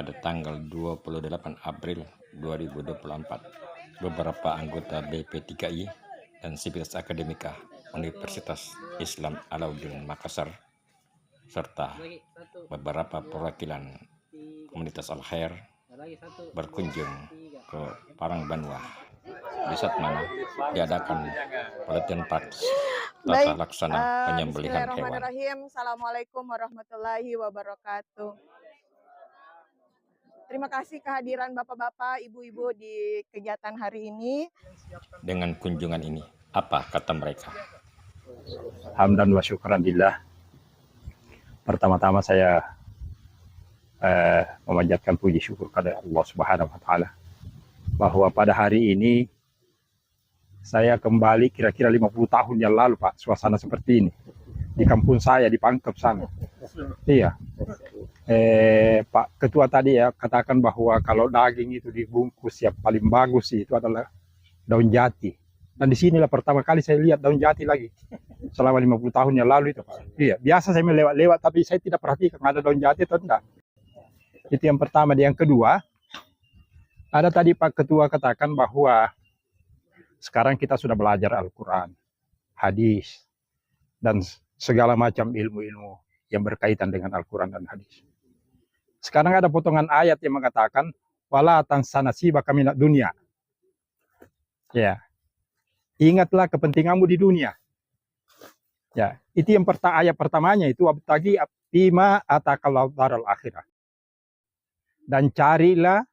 pada tanggal 28 April 2024, beberapa anggota BP3I dan Sivitas Akademika Universitas Islam Alauddin Makassar serta beberapa perwakilan komunitas Al-Khair berkunjung ke Parangbanua, desa mana diadakan pelatihan praktis tata laksana penyembelihan hewan. Bismillahirrahmanirrahim. Assalamualaikum warahmatullahi wabarakatuh. Terima kasih kehadiran bapak-bapak, ibu-ibu di kegiatan hari ini. Dengan kunjungan ini, apa kata mereka? Hamdan wa syukran lillah. Pertama-tama saya memanjatkan puji syukur kepada Allah Subhanahu wa taala bahwa pada hari ini saya kembali kira-kira 50 tahun yang lalu, Pak, suasana seperti ini di kampung saya di Pangkep sana. Iya. Pak Ketua tadi ya katakan bahwa kalau daging itu dibungkus yang paling bagus itu adalah daun jati. Dan di sinilah pertama kali saya lihat daun jati lagi. Selama 50 tahun yang lalu itu, Pak. Iya, biasa saya melewat-lewat tapi saya tidak perhatikan ada daun jati atau enggak. Itu yang pertama. Yang kedua, ada tadi Pak Ketua katakan bahwa sekarang kita sudah belajar Al-Quran, hadis, dan segala macam ilmu-ilmu yang berkaitan dengan Al-Quran dan hadis. Sekarang ada potongan ayat yang mengatakan, wala tansa nasibaka minad dunya. Ya, ingatlah kepentinganmu di dunia. Ya, itu yang ayat pertamanya itu abtagi bima atakallahu daral akhirah. Dan carilah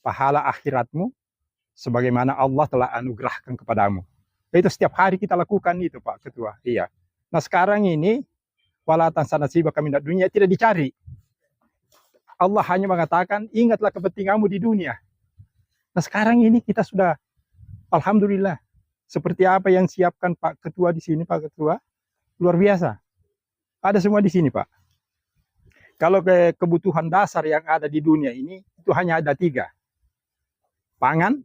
pahala akhiratmu sebagaimana Allah telah anugerahkan kepadamu. Itu setiap hari kita lakukan itu, Pak Ketua. Iya. Nah sekarang ini wala tansa nasibaka minad dunya tidak dicari. Allah hanya mengatakan ingatlah kepentinganmu di dunia. Nah sekarang ini kita sudah alhamdulillah seperti apa yang siapkan Pak Ketua di sini, Pak Ketua, luar biasa. Ada semua di sini, Pak. Kalau kebutuhan dasar yang ada di dunia ini itu hanya ada 3. Pangan,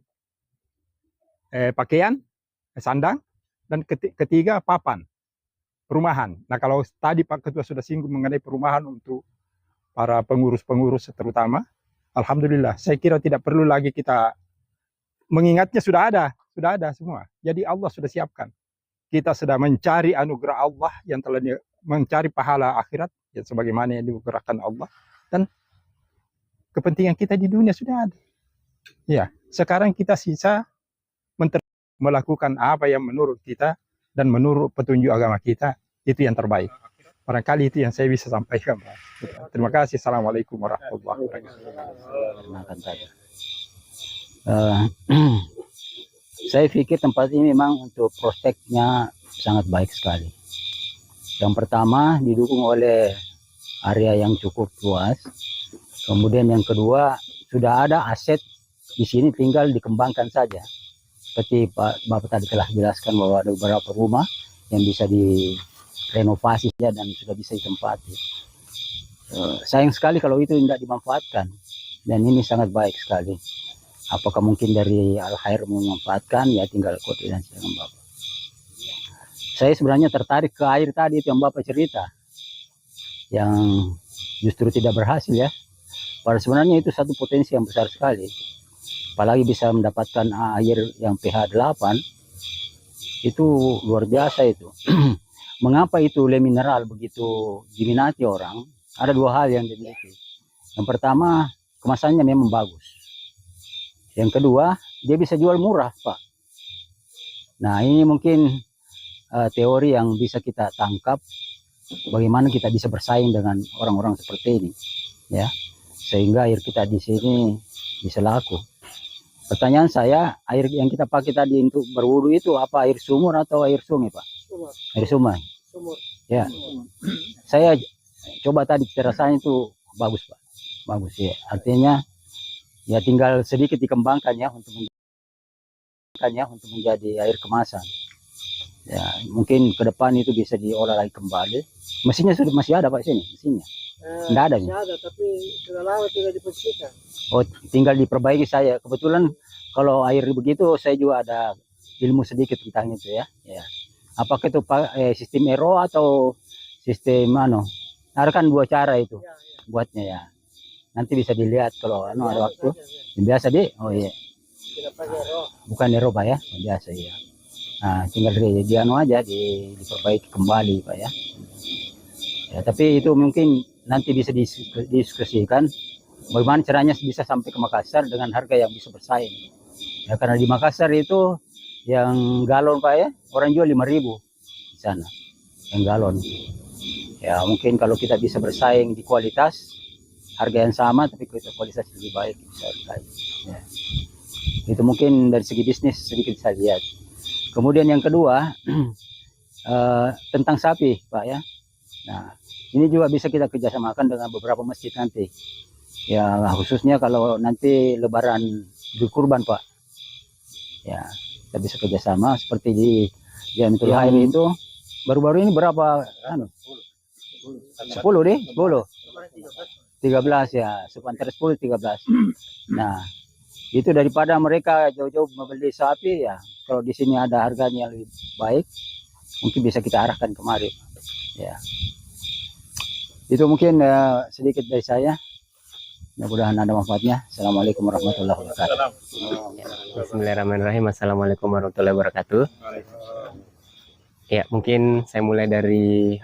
pakaian, sandang, dan ketiga papan, perumahan. Nah kalau tadi Pak Ketua sudah singgung mengenai perumahan untuk para pengurus-pengurus terutama, alhamdulillah saya kira tidak perlu lagi kita mengingatnya, sudah ada semua. Jadi Allah sudah siapkan. Kita sedang mencari anugerah Allah yang telah mencari pahala akhirat yang sebagaimana yang dianugerahkan Allah, dan kepentingan kita di dunia sudah ada. Ya, sekarang kita sisa melakukan apa yang menurut kita dan menurut petunjuk agama kita, itu yang terbaik. Barangkali itu yang saya bisa sampaikan, Pak. Terima kasih. Assalamualaikum warahmatullahi wabarakatuh. Saya pikir tempat ini memang untuk prospeknya sangat baik sekali. Yang pertama didukung oleh area yang cukup luas. Kemudian yang kedua sudah ada aset di sini, tinggal dikembangkan saja. Seperti Bapak tadi telah jelaskan bahwa ada beberapa rumah yang bisa direnovasi dan sudah bisa ditempati. Sayang sekali kalau itu tidak dimanfaatkan, dan ini sangat baik sekali. Apakah mungkin dari Al-Khair memanfaatkan, ya tinggal koordinasi dengan Bapak. Saya sebenarnya tertarik ke air tadi itu yang Bapak cerita, yang justru tidak berhasil ya. Padahal sebenarnya itu satu potensi yang besar sekali. Apalagi bisa mendapatkan air yang pH 8, itu luar biasa itu. Mengapa itu le mineral begitu diminati orang? Ada 2 hal yang dimiliki. Yang pertama, kemasannya memang bagus. Yang kedua, dia bisa jual murah, Pak. Nah, ini mungkin teori yang bisa kita tangkap bagaimana kita bisa bersaing dengan orang-orang seperti ini, ya. Sehingga air kita di sini bisa laku. Pertanyaan saya, air yang kita pakai tadi untuk berwudu itu apa air sumur atau air sungai, Pak? Sumur. Air sungai. Sumur. Ya. Saya coba tadi rasanya itu bagus, Pak. Bagus ya. Artinya ya tinggal sedikit dikembangkan ya untuk menjadi air kemasan. Ya, mungkin ke depan itu bisa diolah lagi kembali. Mesinnya sudah masih ada, Pak, sini, mesinnya. Enggak ada nih. Ada, tapi sudah lama tidak dibersihkan. Oh, tinggal diperbaiki saya. Kebetulan kalau air begitu saya juga ada ilmu sedikit tentang itu ya. Ya. Apakah itu sistem RO atau sistem Ada kan 2 cara itu buatnya ya. nanti bisa dilihat kalau ada waktu. Yang biasa deh, oh iya, Tidak pakai roh. bukan Eropa ya, yang biasa ya. Nah, tinggal di aja, diperbaiki kembali Pak ya. Ya, tapi itu mungkin nanti bisa didiskusikan bagaimana caranya bisa sampai ke Makassar dengan harga yang bisa bersaing. Ya, karena di Makassar itu yang galon Pak ya, orang jual 5.000 di sana, yang galon. Ya, mungkin kalau kita bisa bersaing di kualitas, harga yang sama tapi kualitas lebih baik bisa bersaing. Ya. Itu mungkin dari segi bisnis sedikit saya lihat. Kemudian yang kedua, tentang sapi Pak ya. Nah, ini juga bisa kita kerjasamakan dengan beberapa masjid nanti. Ya, khususnya kalau nanti lebaran Idul Kurban Pak. Ya, kita bisa kerjasama seperti di Jamiatul Haim itu. Baru-baru ini berapa? 10 deh, 10. 13 ya, antara 10 13. Nah, itu daripada mereka jauh-jauh membeli sapi ya, kalau di sini ada harganya lebih baik, mungkin bisa kita arahkan kemari. Ya. Itu mungkin sedikit dari saya. Mudah-mudahan ada manfaatnya. Assalamualaikum warahmatullahi wabarakatuh. Bismillahirrahmanirrahim. Assalamualaikum warahmatullahi wabarakatuh. Ya, mungkin saya mulai dari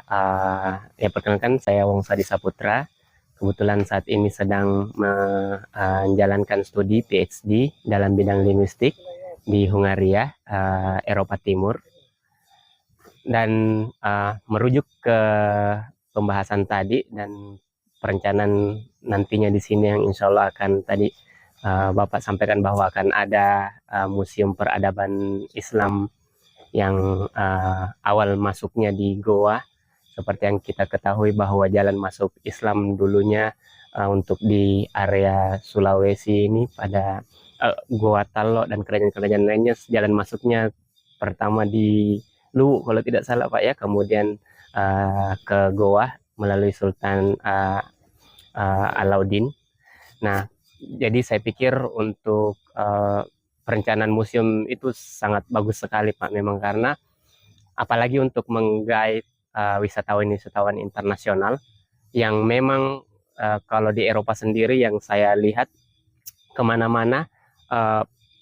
ya, perkenalkan saya Wongsadi Saputra. Kebetulan saat ini sedang menjalankan studi PhD dalam bidang linguistik di Hungaria, Eropa Timur. Dan merujuk ke pembahasan tadi dan perencanaan nantinya di sini yang insya Allah akan tadi Bapak sampaikan bahwa akan ada museum peradaban Islam yang awal masuknya di Goa. Seperti yang kita ketahui bahwa jalan masuk Islam dulunya untuk di area Sulawesi ini pada Goa Tallo dan kerajaan-kerajaan lainnya, jalan masuknya pertama di Luwu kalau tidak salah Pak ya, kemudian ke Goa melalui Sultan Alauddin. Nah, jadi saya pikir untuk perencanaan museum itu sangat bagus sekali Pak, memang karena apalagi untuk menggait wisatawan internasional yang memang kalau di Eropa sendiri yang saya lihat kemana-mana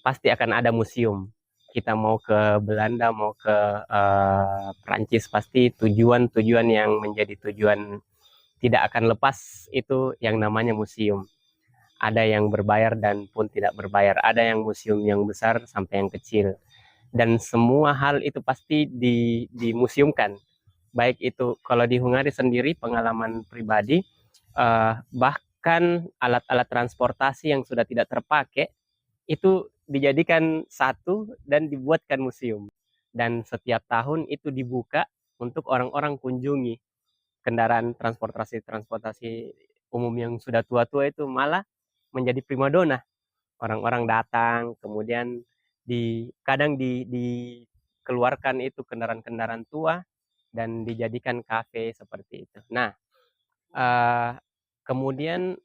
pasti akan ada museum. Kita mau ke Belanda, mau ke Prancis, pasti tujuan-tujuan yang menjadi tujuan tidak akan lepas itu yang namanya museum. Ada yang berbayar dan pun tidak berbayar. Ada yang museum yang besar sampai yang kecil. Dan semua hal itu pasti dimuseumkan. Baik itu kalau di Hungaria sendiri pengalaman pribadi, bahkan alat-alat transportasi yang sudah tidak terpakai itu dijadikan satu dan dibuatkan museum. Dan setiap tahun itu dibuka untuk orang-orang kunjungi. Kendaraan transportasi umum yang sudah tua-tua itu malah menjadi primadona. Orang-orang datang, kemudian kadang dikeluarkan itu kendaraan-kendaraan tua dan dijadikan kafe seperti itu. Nah, kemudian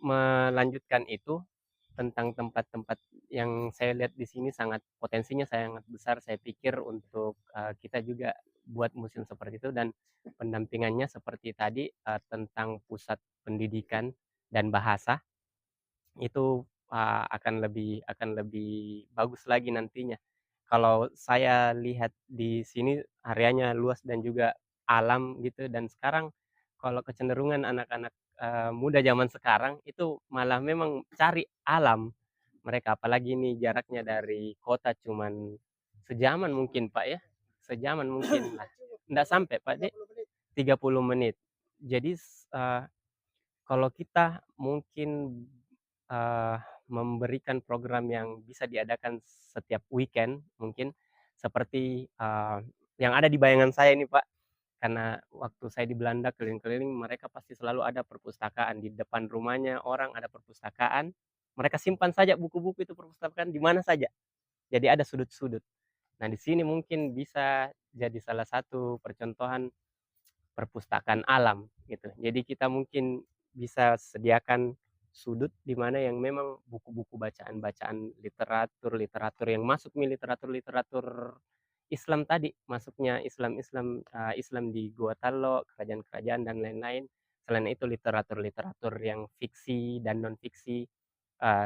melanjutkan itu tentang tempat-tempat yang saya lihat di sini potensinya sangat besar. Saya pikir untuk kita juga buat museum seperti itu, dan pendampingannya seperti tadi tentang pusat pendidikan dan bahasa itu akan lebih bagus lagi nantinya. Kalau saya lihat di sini areanya luas dan juga alam gitu, dan sekarang kalau kecenderungan anak-anak muda zaman sekarang itu malah memang cari alam mereka, apalagi ini jaraknya dari kota cuman sejaman mungkin Pak ya, sejaman mungkin lah, enggak sampai Pak Dek, 30 menit. Jadi kalau kita mungkin memberikan program yang bisa diadakan setiap weekend mungkin seperti yang ada di bayangan saya ini Pak, karena waktu saya di Belanda keliling-keliling mereka pasti selalu ada perpustakaan di depan rumahnya, orang ada perpustakaan, mereka simpan saja buku-buku itu perpustakaan di mana saja, jadi ada sudut-sudut. Nah di sini mungkin bisa jadi salah satu percontohan perpustakaan alam gitu. Jadi kita mungkin bisa sediakan sudut di mana yang memang buku-buku bacaan literatur yang masuk nih, literatur Islam tadi, masuknya Islam di Goa Tallo, kerajaan-kerajaan dan lain-lain, Selain itu literatur-literatur yang fiksi dan non fiksi,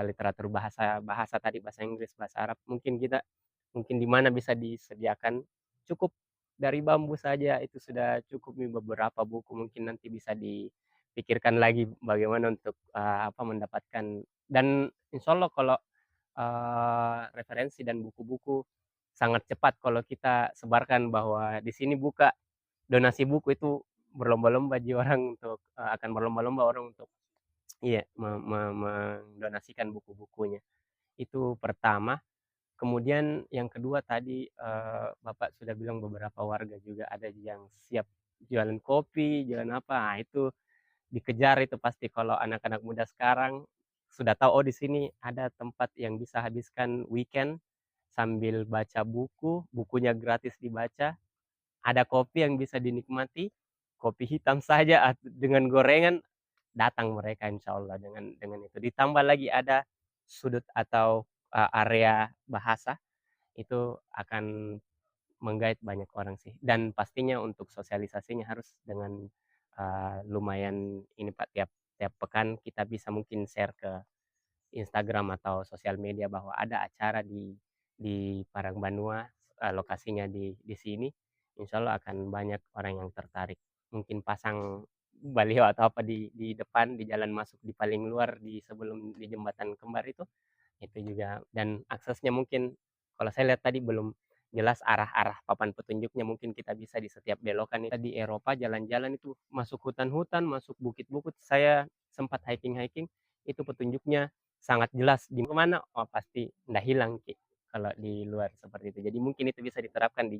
literatur bahasa tadi, bahasa Inggris, bahasa Arab, mungkin di mana bisa disediakan cukup dari bambu saja itu sudah cukup nih beberapa buku, mungkin nanti bisa dipikirkan lagi bagaimana untuk, mendapatkan, dan insyaallah kalau, referensi dan buku-buku sangat cepat kalau kita sebarkan bahwa di sini buka donasi buku itu berlomba-lomba orang untuk, akan berlomba-lomba orang untuk iya, mendonasikan buku-bukunya. Itu pertama. Kemudian yang kedua tadi, Bapak sudah bilang beberapa warga juga ada yang siap jualan kopi, jualan apa, nah itu dikejar itu pasti kalau anak-anak muda sekarang sudah tahu, oh di sini ada tempat yang bisa habiskan weekend sambil baca buku, bukunya gratis dibaca, ada kopi yang bisa dinikmati, kopi hitam saja dengan gorengan, datang mereka insya Allah dengan itu. Ditambah lagi ada sudut atau, area bahasa, itu akan menggait banyak orang sih. Dan pastinya untuk sosialisasinya harus dengan, lumayan ini Pak, tiap tiap pekan kita bisa mungkin share ke Instagram atau sosial media bahwa ada acara di Parangbanua, lokasinya di sini, insya Allah akan banyak orang yang tertarik. Mungkin pasang baliho atau apa di depan, di jalan masuk di paling luar sebelum di jembatan kembar itu juga, dan aksesnya mungkin kalau saya lihat tadi belum jelas arah-arah papan petunjuknya, mungkin kita bisa di setiap belokan di Eropa jalan-jalan itu masuk hutan-hutan, masuk bukit-bukit, saya sempat hiking-hiking, itu petunjuknya sangat jelas di mana, oh pasti nggak hilang kalau di luar seperti itu. Jadi mungkin itu bisa diterapkan di